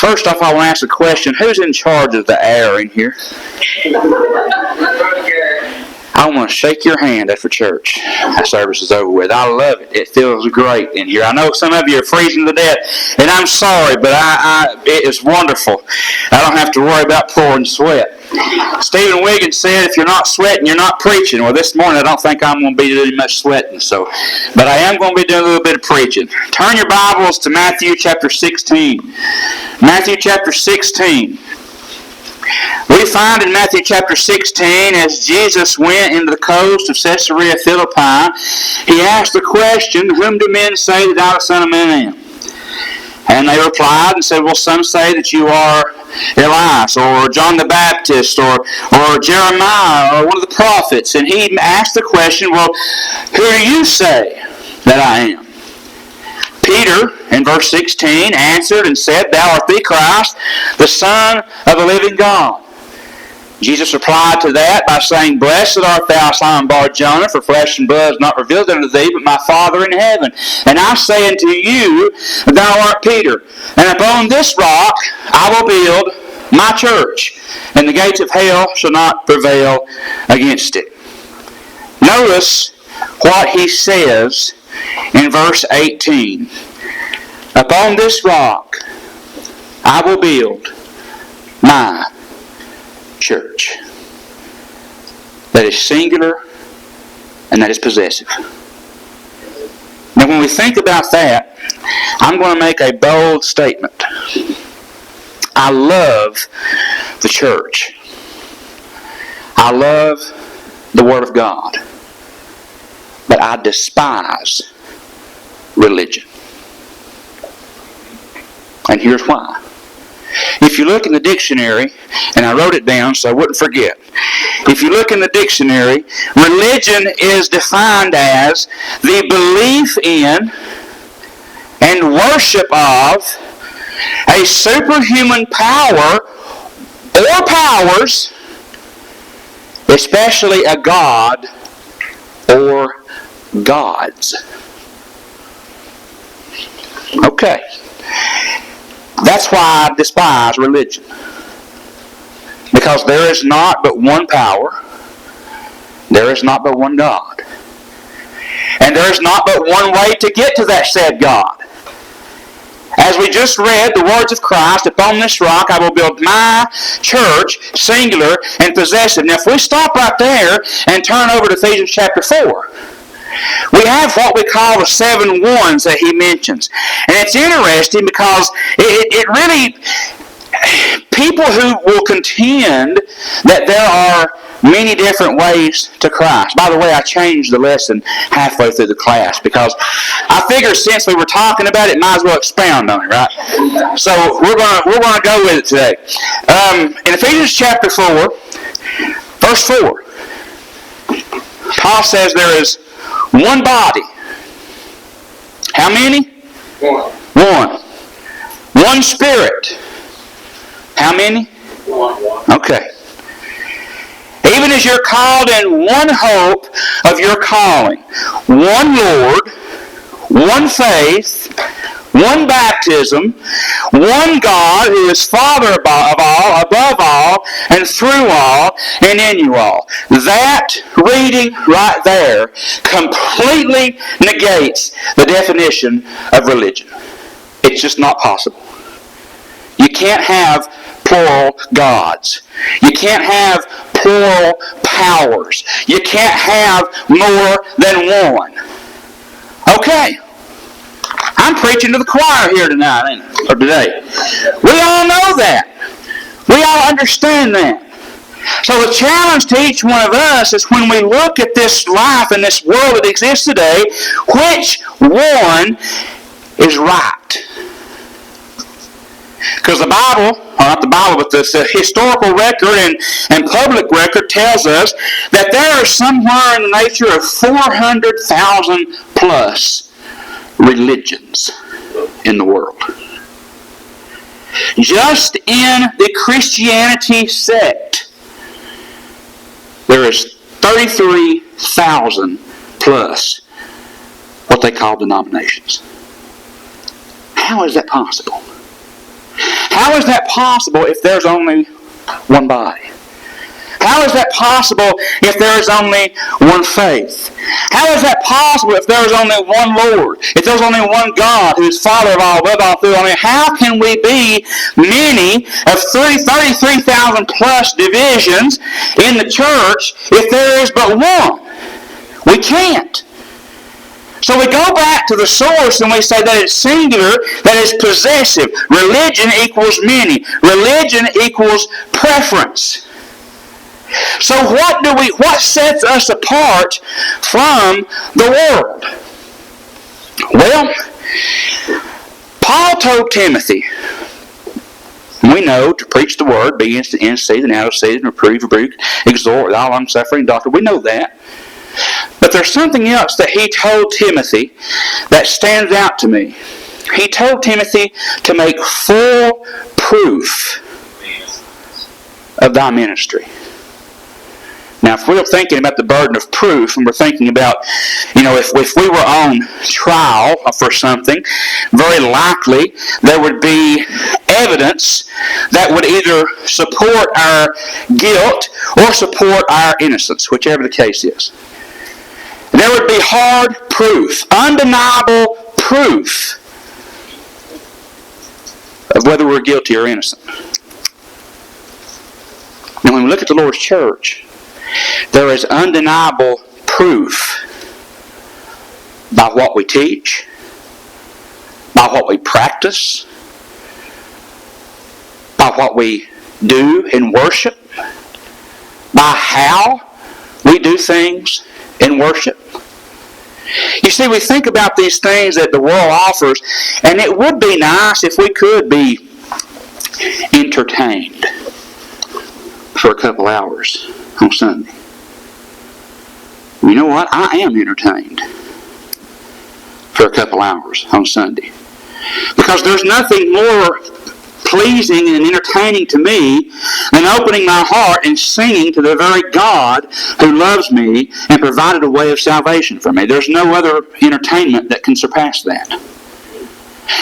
First off, I want to ask a question. Who's in charge of the air in here? I want to shake your hand after church. That service is over with. I love it. It feels great in here. I know some of you are freezing to death, and I'm sorry, but it is wonderful. I don't have to worry about pouring sweat. Stephen Wiggins said, if you're not sweating, you're not preaching. Well, this morning I don't think I'm going to be doing much sweating, but I am going to be doing a little bit of preaching. Turn your Bibles to Matthew chapter 16. Matthew chapter 16. We find in Matthew chapter 16, as Jesus went into the coast of Caesarea Philippi, he asked the question, whom do men say that I, the Son of Man, am? And they replied and said, well, some say that you are Elias, or John the Baptist, or Jeremiah, or one of the prophets. And he asked the question, well, who do you say that I am? Peter, in verse 16, answered and said, thou art the Christ, the Son of the living God. Jesus replied to that by saying, blessed art thou, Simon Bar-Jonah, for flesh and blood is not revealed unto thee, but my Father in heaven. And I say unto you, thou art Peter, and upon this rock I will build my church, and the gates of hell shall not prevail against it. Notice what he says in verse 18. Upon this rock I will build my church. That is singular and that is possessive. Now when we think about that, I'm going to make a bold statement. I love the church. I love the Word of God. But I despise religion. And here's why. If you look in the dictionary, and I wrote it down so I wouldn't forget. If you look in the dictionary, religion is defined as the belief in and worship of a superhuman power or powers, especially a god or gods. Okay. That's why I despise religion. Because there is not but one power. There is not but one God. And there is not but one way to get to that said God. As we just read the words of Christ, upon this rock I will build my church, singular and possessive. Now if we stop right there and turn over to Ephesians chapter 4, we have what we call the 7 ones that he mentions. And it's interesting because it really, people who will contend that there are many different ways to Christ. By the way, I changed the lesson halfway through the class because I figured since we were talking about it, might as well expound on it, right? So we're going to go with it today. In Ephesians chapter 4, verse 4, Paul says there is one body. How many? One. One spirit. How many? One. Okay. Even as you're called in one hope of your calling, one Lord, one faith, one baptism, one God who is Father of all, above all, and through all, and in you all. That reading right there completely negates the definition of religion. It's just not possible. You can't have plural gods. You can't have plural powers. You can't have more than one. Okay. I'm preaching to the choir here tonight, ain't I? Or today. We all know that. We all understand that. So the challenge to each one of us is when we look at this life and this world that exists today, which one is right? Because the Bible, or not the Bible, but the historical record and public record tells us that there are somewhere in the nature of 400,000 plus religions in the world. Just in the Christianity sect, there is 33,000 plus what they call denominations. How is that possible? How is that possible if there's only one body? How is that possible if there is only one faith? How is that possible if there is only one Lord? If there's only one God who is Father of all, above all, through all? How can we be many of 33,000 plus divisions in the church if there is but one? We can't. So we go back to the source and we say that it's singular, that it's possessive. Religion equals many. Religion equals preference. So what sets us apart from the world? Well, Paul told Timothy, we know to preach the word, be in season, out of season, reprove, rebuke, exhort with all long-suffering doctrine. We know that. But there's something else that he told Timothy that stands out to me. He told Timothy to make full proof of thy ministry. Now, if we're thinking about the burden of proof, and we're thinking about, if we were on trial for something, very likely there would be evidence that would either support our guilt or support our innocence, whichever the case is. There would be hard proof, undeniable proof of whether we're guilty or innocent. Now, when we look at the Lord's church, there is undeniable proof by what we teach, by what we practice, by what we do in worship, by how we do things in worship. You see, we think about these things that the world offers, and it would be nice if we could be entertained for a couple hours on Sunday. You know what? I am entertained for a couple hours on Sunday. Because there's nothing more pleasing and entertaining to me than opening my heart and singing to the very God who loves me and provided a way of salvation for me. There's no other entertainment that can surpass that.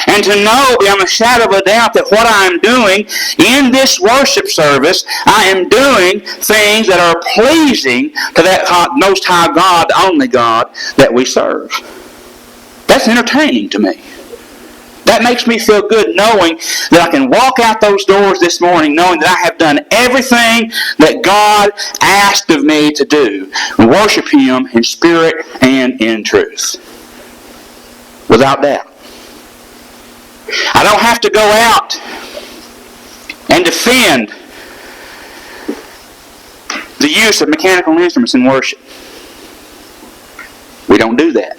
And to know beyond a shadow of a doubt that what I am doing in this worship service, I am doing things that are pleasing to that Most High God, the only God that we serve. That's entertaining to me. That makes me feel good knowing that I can walk out those doors this morning knowing that I have done everything that God asked of me to do. Worship Him in spirit and in truth. Without doubt. I don't have to go out and defend the use of mechanical instruments in worship. We don't do that.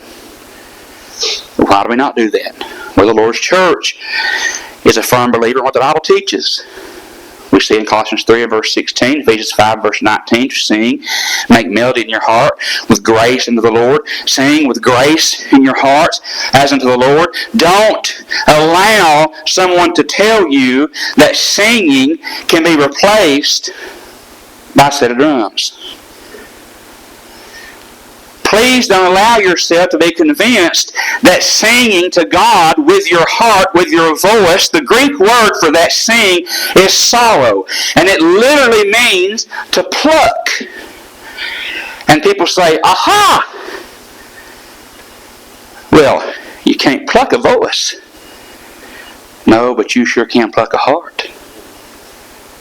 Why do we not do that? Well, the Lord's church is a firm believer in what the Bible teaches. We see in Colossians 3 and verse 16, Ephesians 5 verse 19, to sing, make melody in your heart with grace unto the Lord. Sing with grace in your hearts as unto the Lord. Don't allow someone to tell you that singing can be replaced by a set of drums. Please don't allow yourself to be convinced that singing to God with your heart, with your voice, the Greek word for that sing is sorrow. And it literally means to pluck. And people say, aha! Well, you can't pluck a voice. No, but you sure can pluck a heart.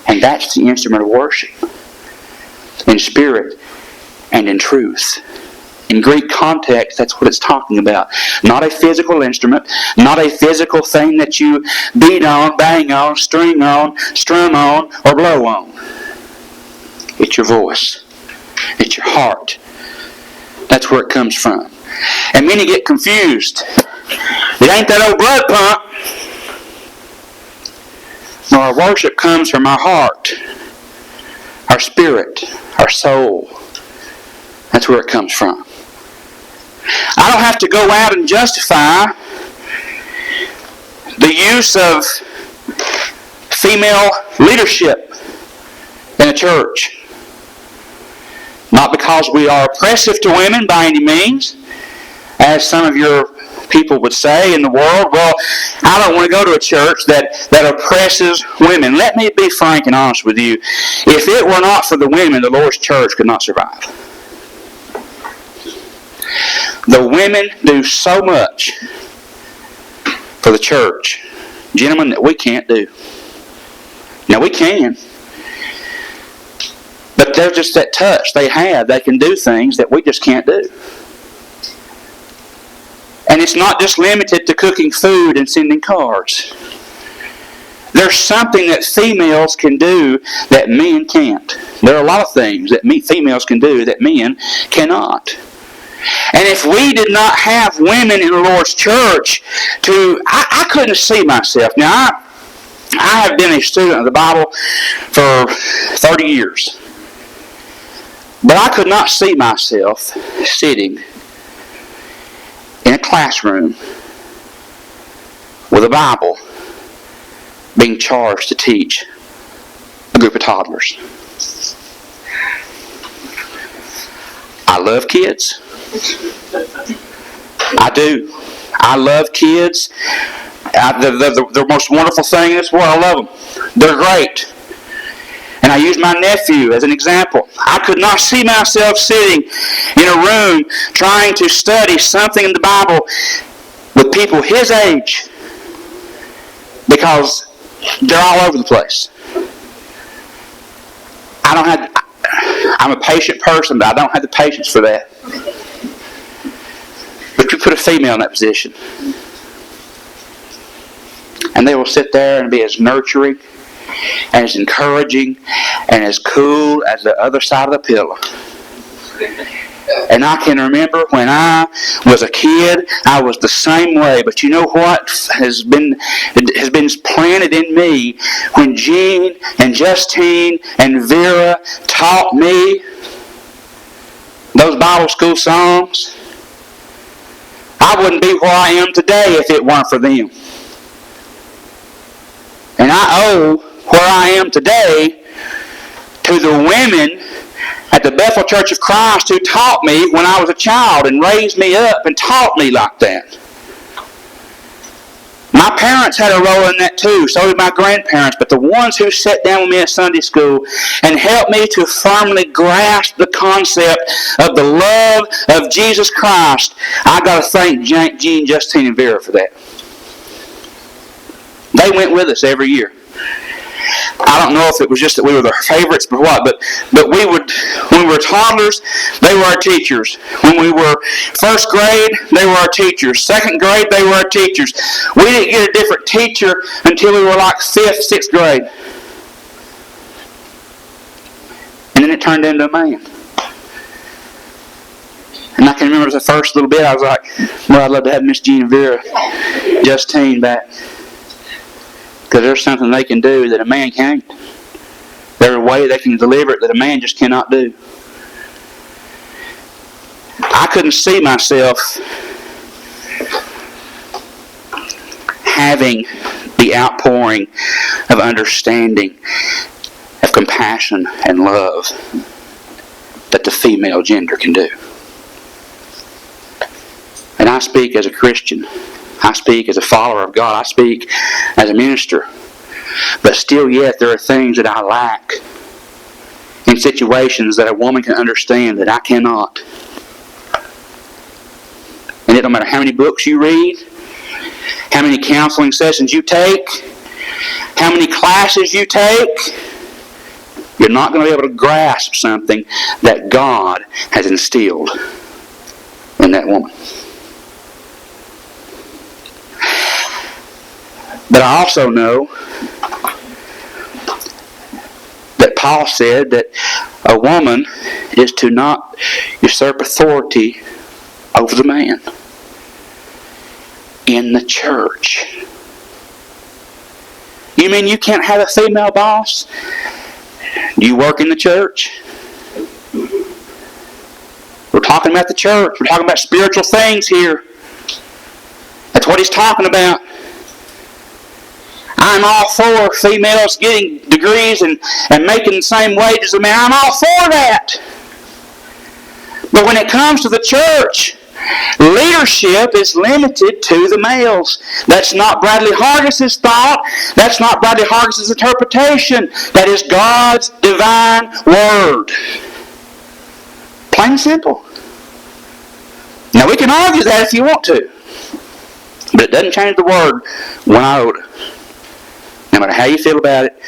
And that's the instrument of worship. In spirit and in truth. In Greek context, that's what it's talking about. Not a physical instrument, not a physical thing that you beat on, bang on, string on, strum on, or blow on. It's your voice. It's your heart. That's where it comes from. And many get confused. It ain't that old blood pump. No, our worship comes from our heart, our spirit, our soul. That's where it comes from. I don't have to go out and justify the use of female leadership in a church. Not because we are oppressive to women by any means, as some of your people would say in the world, well, I don't want to go to a church that oppresses women. Let me be frank and honest with you. If it were not for the women, the Lord's church could not survive. The women do so much for the church, gentlemen, that we can't do. Now, we can. But they're just that touch they have. They can do things that we just can't do. And it's not just limited to cooking food and sending cards. There's something that females can do that men can't. There are a lot of things that females can do that men cannot. And if we did not have women in the Lord's church I couldn't see myself. Now, I have been a student of the Bible for 30 years. But I could not see myself sitting in a classroom with a Bible being charged to teach a group of toddlers. I love kids. I do. I love kids. The most wonderful thing in this world. I love them. They're great. And I use my nephew as an example. I could not see myself sitting in a room trying to study something in the Bible with people his age, because they're all over the place. I'm a patient person, but I don't have the patience for that. But you put a female in that position, and they will sit there and be as nurturing, as encouraging, and as cool as the other side of the pillow. And I can remember when I was a kid, I was the same way. But you know what has been planted in me when Jean and Justine and Vera taught me those Bible school songs? I wouldn't be where I am today if it weren't for them. And I owe where I am today to the women at the Bethel Church of Christ who taught me when I was a child and raised me up and taught me like that. My parents had a role in that too, so did my grandparents, but the ones who sat down with me at Sunday school and helped me to firmly grasp the concept of the love of Jesus Christ, I got to thank Jean, Justine, and Vera for that. They went with us every year. I don't know if it was just that we were their favorites or what, but we would, when we were toddlers, they were our teachers. When we were first grade, they were our teachers. Second grade, they were our teachers. We didn't get a different teacher until we were like 5th, 6th grade. And then it turned into a man. And I can remember the first little bit, I was like, well, I'd love to have Miss Jean and Vera, Justine back. Because there's something they can do that a man can't. There's a way they can deliver it that a man just cannot do. I couldn't see myself having the outpouring of understanding, of compassion and love that the female gender can do. And I speak as a Christian. I speak as a follower of God. I speak as a minister. But still yet there are things that I lack in situations that a woman can understand that I cannot. And it don't matter how many books you read, how many counseling sessions you take, how many classes you take, you're not going to be able to grasp something that God has instilled in that woman. But I also know that Paul said that a woman is to not usurp authority over the man in the church. You mean you can't have a female boss? Do you work in the church? We're talking about the church. We're talking about spiritual things here. That's what he's talking about. I'm all for females getting degrees and making the same wages as men. I'm all for that. But when it comes to the church, Leadership is limited to the males. That's not Bradley Hargis' thought. That's not Bradley Hargis' interpretation. That is God's divine word. Plain and simple. Now we can argue that if you want to. But it doesn't change the word one iota. No matter how you feel about it,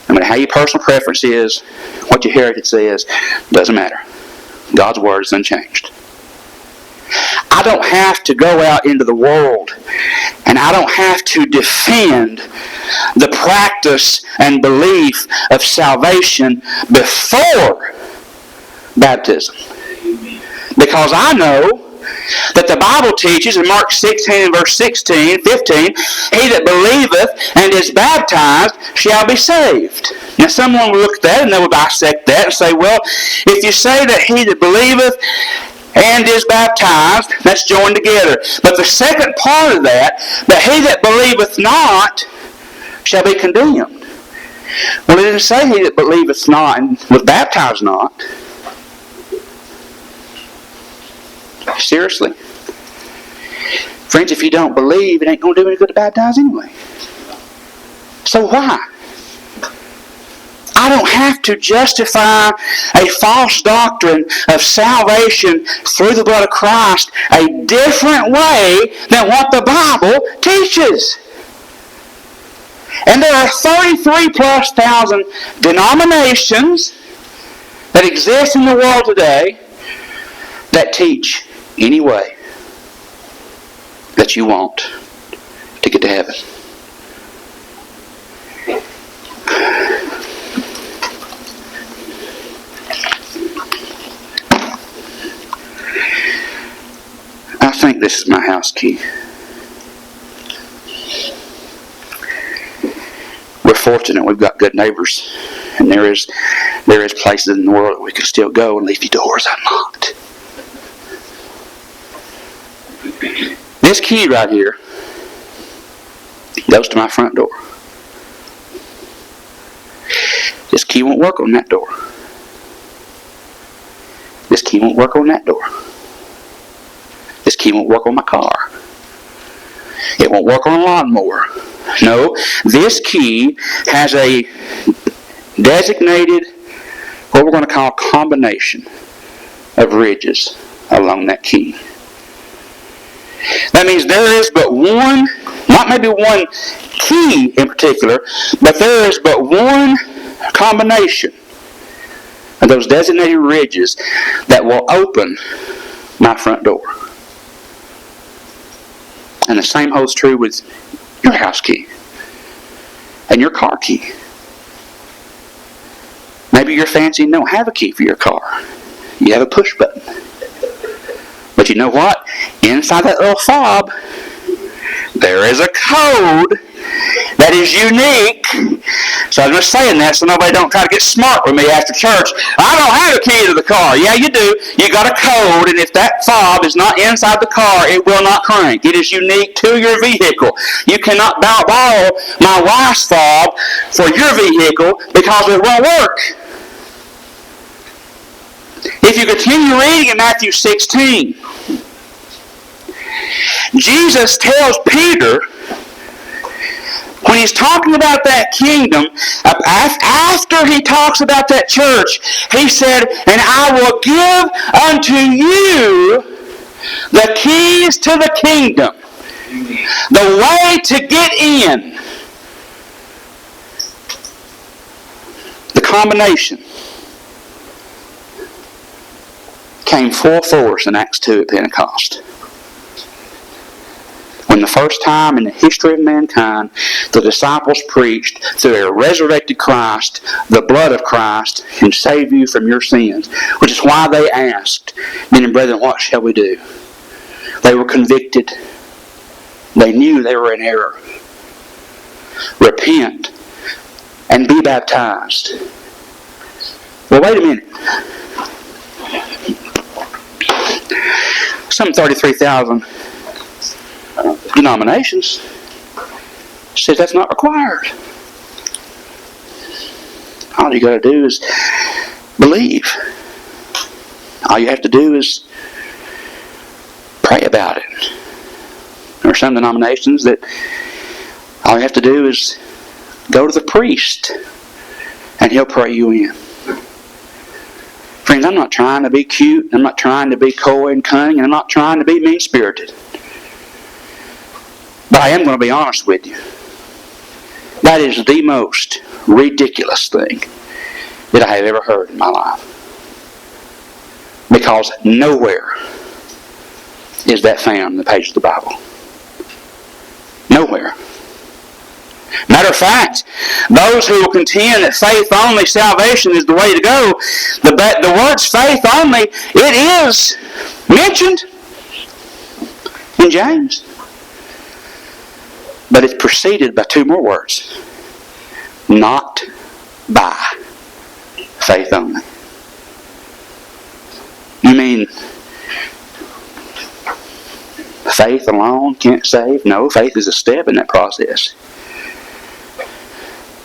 no matter how your personal preference is, what your heritage says, doesn't matter. God's word is unchanged. I don't have to go out into the world and I don't have to defend the practice and belief of salvation before baptism. Because I know that the Bible teaches in Mark 16 and verse 15, he that believeth and is baptized shall be saved. Now someone will look at that and they will dissect that and say, well, if you say that he that believeth and is baptized, that's joined together. But the second part of that he that believeth not shall be condemned. Well, it didn't say he that believeth not and was baptized not. Seriously. Friends, if you don't believe, it ain't going to do any good to baptize anyway. So why? I don't have to justify a false doctrine of salvation through the blood of Christ a different way than what the Bible teaches. And there are 33,000+ denominations that exist in the world today that teach any way that you want to get to heaven. I think this is my house key. We're fortunate we've got good neighbors, and there is places in the world that we can still go and leave your doors unlocked. This key right here goes to my front door. This key won't work on that door. This key won't work on that door. This key won't work on my car. It won't work on a lawnmower. No, this key has a designated, what we're going to call combination of ridges along that key. That means there is but one, not maybe one key in particular, but there is but one combination of those designated ridges that will open my front door. And the same holds true with your house key and your car key. Maybe you're fancy and don't have a key for your car. You have a push button. But you know what? Inside that little fob, there is a code that is unique. So I'm just saying that so nobody don't try to get smart with me after church. I don't have a key to the car. Yeah, you do. You got a code, and if that fob is not inside the car, it will not crank. It is unique to your vehicle. You cannot borrow my wife's fob for your vehicle because it won't work. If you continue reading in Matthew 16, Jesus tells Peter, when he's talking about that kingdom, after he talks about that church, he said, and I will give unto you the keys to the kingdom, the way to get in. The combination came full force in Acts 2 at Pentecost. When the first time in the history of mankind, the disciples preached through a resurrected Christ, the blood of Christ, can save you from your sins. Which is why they asked, men and brethren, what shall we do? They were convicted. They knew they were in error. Repent and be baptized. Well, wait a minute. Some 33,000 denominations says that's not required. All you got to do is believe. All you have to do is Pray about it. There are some denominations that all you have to do is go to the priest and he'll pray you in. Friends, I'm not trying to be cute. I'm not trying to be coy and cunning. And I'm not trying to be mean-spirited. But I am going to be honest with you. That is the most ridiculous thing that I have ever heard in my life. Because nowhere is that found in the pages of the Bible. Nowhere. Matter of fact, those who will contend that faith only salvation is the way to go, the words faith only, it is mentioned in James. But it's preceded by two more words. Not by faith only. You mean faith alone can't save? No, faith is a step in that process.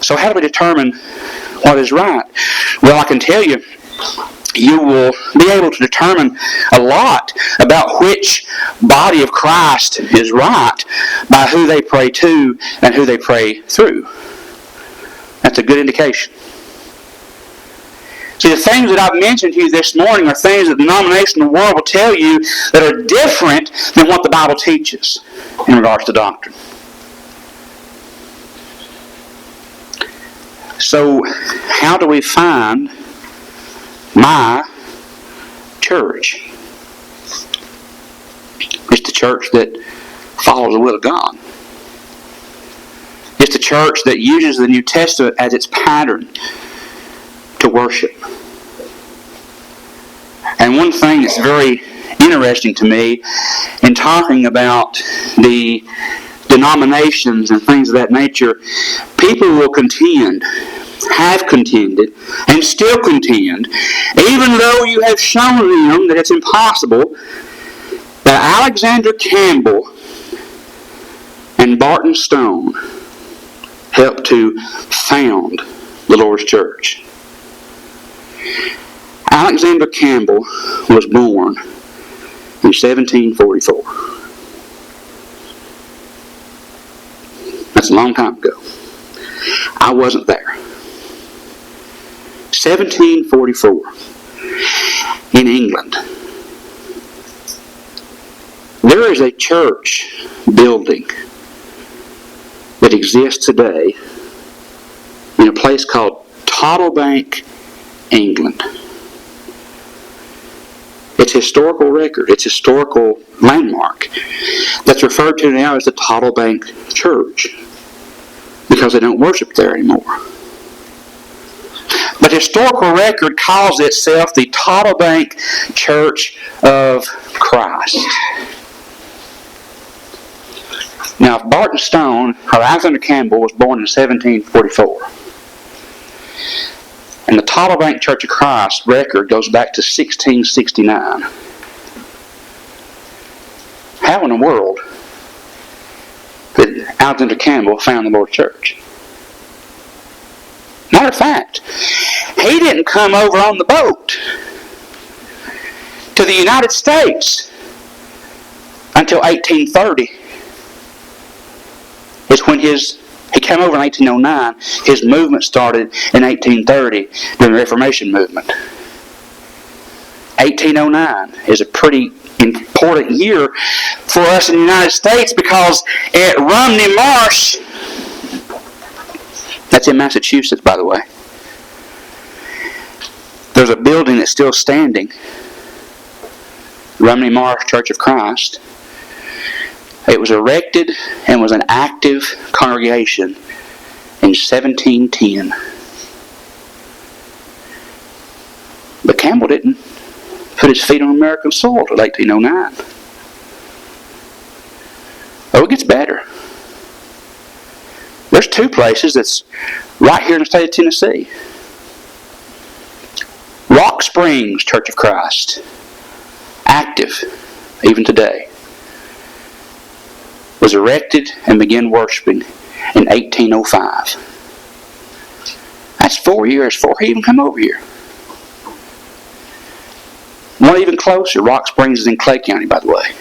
So how do we determine what is right? Well, I can tell you, you will be able to determine a lot about which body of Christ is right by who they pray to and who they pray through. That's a good indication. See, the things that I've mentioned to you this morning are things that the denominational world will tell you that are different than what the Bible teaches in regards to doctrine. So, how do we find my church? It's the church that follows the will of God. It's the church that uses the New Testament as its pattern to worship. And one thing that's very interesting to me in talking about the denominations and things of that nature, people will contend, have contended, and still contend, even though you have shown them that it's impossible, that Alexander Campbell and Barton Stone helped to found the Lord's Church. Alexander Campbell was born in 1744. That's a long time ago. I wasn't there. 1744 in England. There is a church building that exists today in a place called Tottlebank, England. It's historical record. It's historical landmark that's referred to now as the Tottlebank Church because they don't worship there anymore. But historical record calls itself the Tottlebank Church of Christ. Now, if Barton Stone or Alexander Campbell was born in 1744, and the Tottlebank Church of Christ record goes back to 1669, how in the world did Alexander Campbell found the Lord's Church? Matter of fact, he didn't come over on the boat to the United States until 1830. It's when he came over in 1809. His movement started in 1830 during the Reformation movement. 1809 is a pretty important year for us in the United States because at Rumney Marsh, that's in Massachusetts, by the way, there's a building that's still standing, Rumney Marsh Church of Christ. It was erected and was an active congregation in 1710. But Campbell didn't put his feet on American soil until 1809. Oh, it gets better. There's two places that's right here in the state of Tennessee. Rock Springs Church of Christ, active even today, was erected and began worshiping in 1805. That's 4 years before he even come over here. One even closer, Rock Springs is in Clay County, by the way.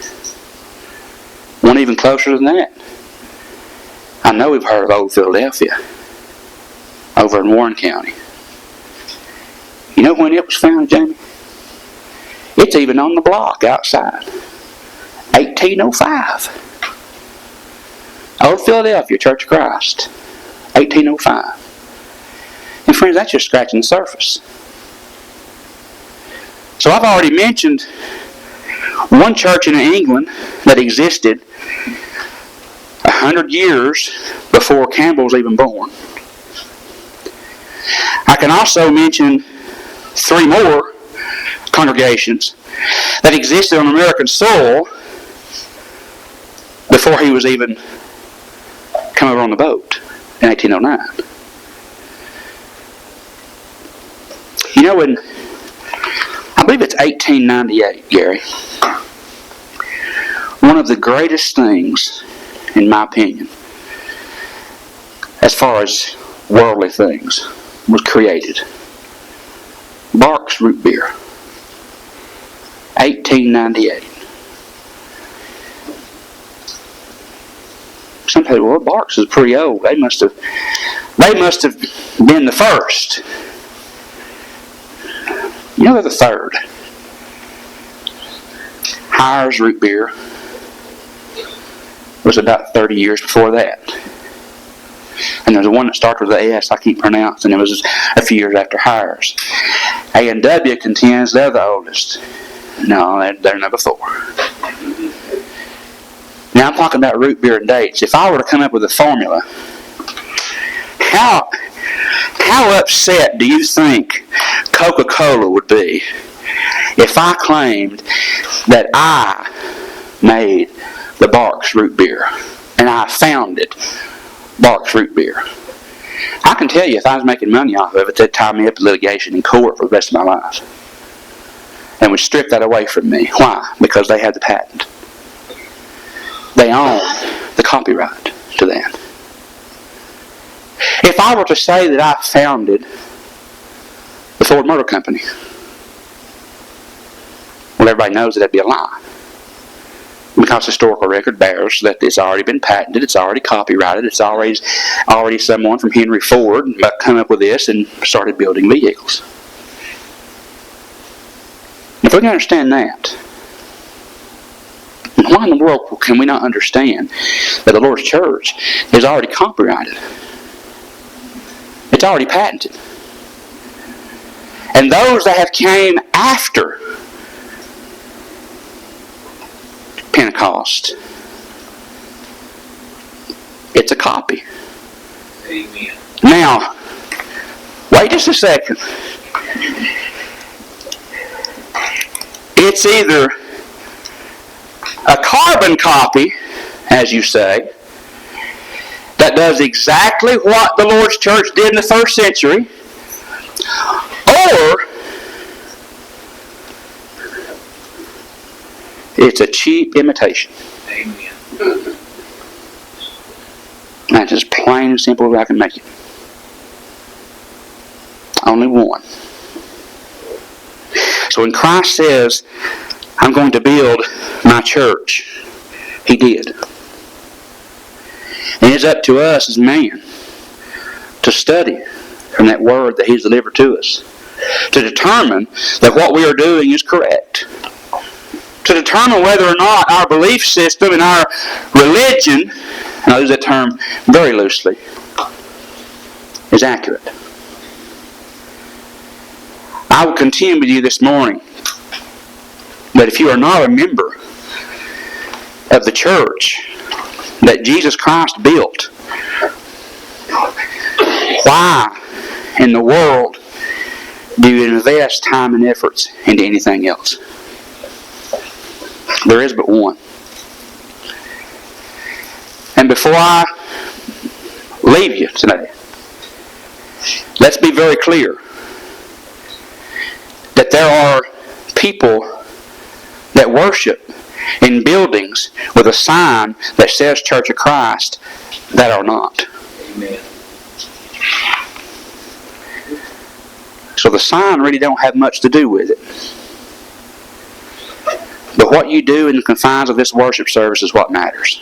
One even closer than that. I know we've heard of Old Philadelphia over in Warren County. You know when it was founded, Jamie? It's even on the block outside. 1805. Old Philadelphia Church of Christ. 1805. And friends, that's just scratching the surface. So I've already mentioned one church in England that existed 100 years before Campbell was even born. I can also mention 3 more congregations that existed on American soil before he was even come over on the boat in 1809. You know, in I believe it's 1898, Gary, one of the greatest things, in my opinion, as far as worldly things, was created. Barks root beer. 1898. Some people, well, Barks is pretty old. They must have been the first. You know, they're the third. Hargis root beer was about 30 years before that. And there's one that starts with an S I can't pronounce, and it was a few years after Hargis. A&W contends they're the oldest. No, they're number 4. Now I'm talking about root beer and dates. If I were to come up with a formula, how upset do you think Coca-Cola would be if I claimed that I made the Barks root beer and I founded Barks root beer? I can tell you, if I was making money off of it, they'd tie me up in litigation in court for the rest of my life and would strip that away from me. Why? Because they had the patent. They own the copyright to that. If I were to say that I founded the Ford Motor Company, well, everybody knows that that'd be a lie. Because historical record bears that it's already been patented, it's already copyrighted, it's already someone from Henry Ford come up with this and started building vehicles. If we can understand that, why in the world can we not understand that the Lord's church is already copyrighted? It's already patented. And those that have came after Pentecost, it's a copy. Amen. Now, wait just a second. It's either a carbon copy, as you say, that does exactly what the Lord's church did in the first century, or it's a cheap imitation. Amen. That's as plain and simple as I can make it. Only one. So when Christ says, I'm going to build my church, He did. And it's up to us as man to study from that word that He's delivered to us, to determine that what we are doing is correct, to determine whether or not our belief system and our religion, and I use that term very loosely, is accurate. I will contend with you this morning that if you are not a member of the church that Jesus Christ built, why in the world do you invest time and efforts into anything else? There is but one. And before I leave you today, let's be very clear that there are people that worship in buildings with a sign that says Church of Christ that are not. Amen. So the sign really don't have much to do with it. But But what you do in the confines of this worship service is what matters.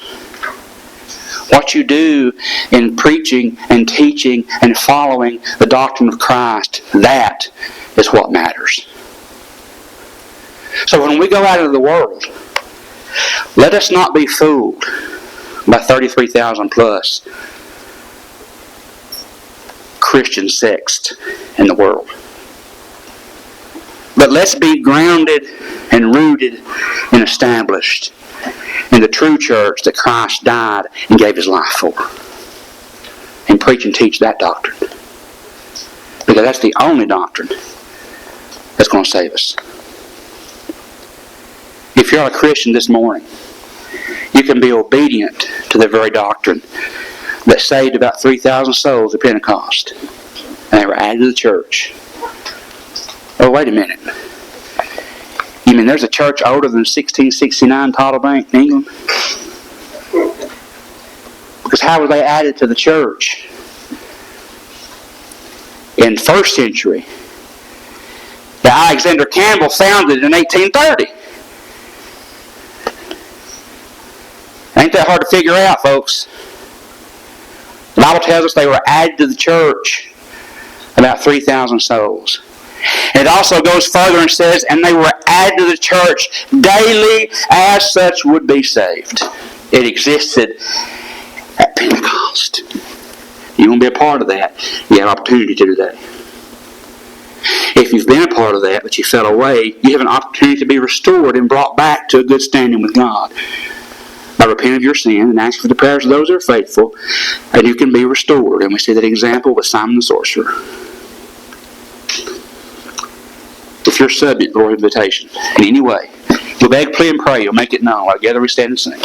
What you do in preaching and teaching and following the doctrine of Christ, that is what matters. So when we go out into the world, let us not be fooled by 33,000 plus Christian sects in the world. But let's be grounded and rooted and established in the true church that Christ died and gave His life for. And preach and teach that doctrine. Because that's the only doctrine that's going to save us. If you're a Christian this morning, you can be obedient to the very doctrine that saved about 3,000 souls at Pentecost. And they were added to the church. Oh, wait a minute. You mean there's a church older than 1669 Tottle Bank in England? Because how were they added to the church? In 1st century, that Alexander Campbell founded in 1830. Ain't that hard to figure out, folks? The Bible tells us they were added to the church, about 3,000 souls. And it also goes further and says, and they were added to the church daily as such would be saved. It existed at Pentecost. You want to be a part of that, you have an opportunity to today. If you've been a part of that, but you fell away, you have an opportunity to be restored and brought back to a good standing with God. By repenting of your sin and asking for the prayers of those that are faithful, and you can be restored. And we see that example with Simon the sorcerer. If you're subject to the Lord's invitation in any way, you'll beg, plead, and pray. You'll make it known. Together we stand and sing.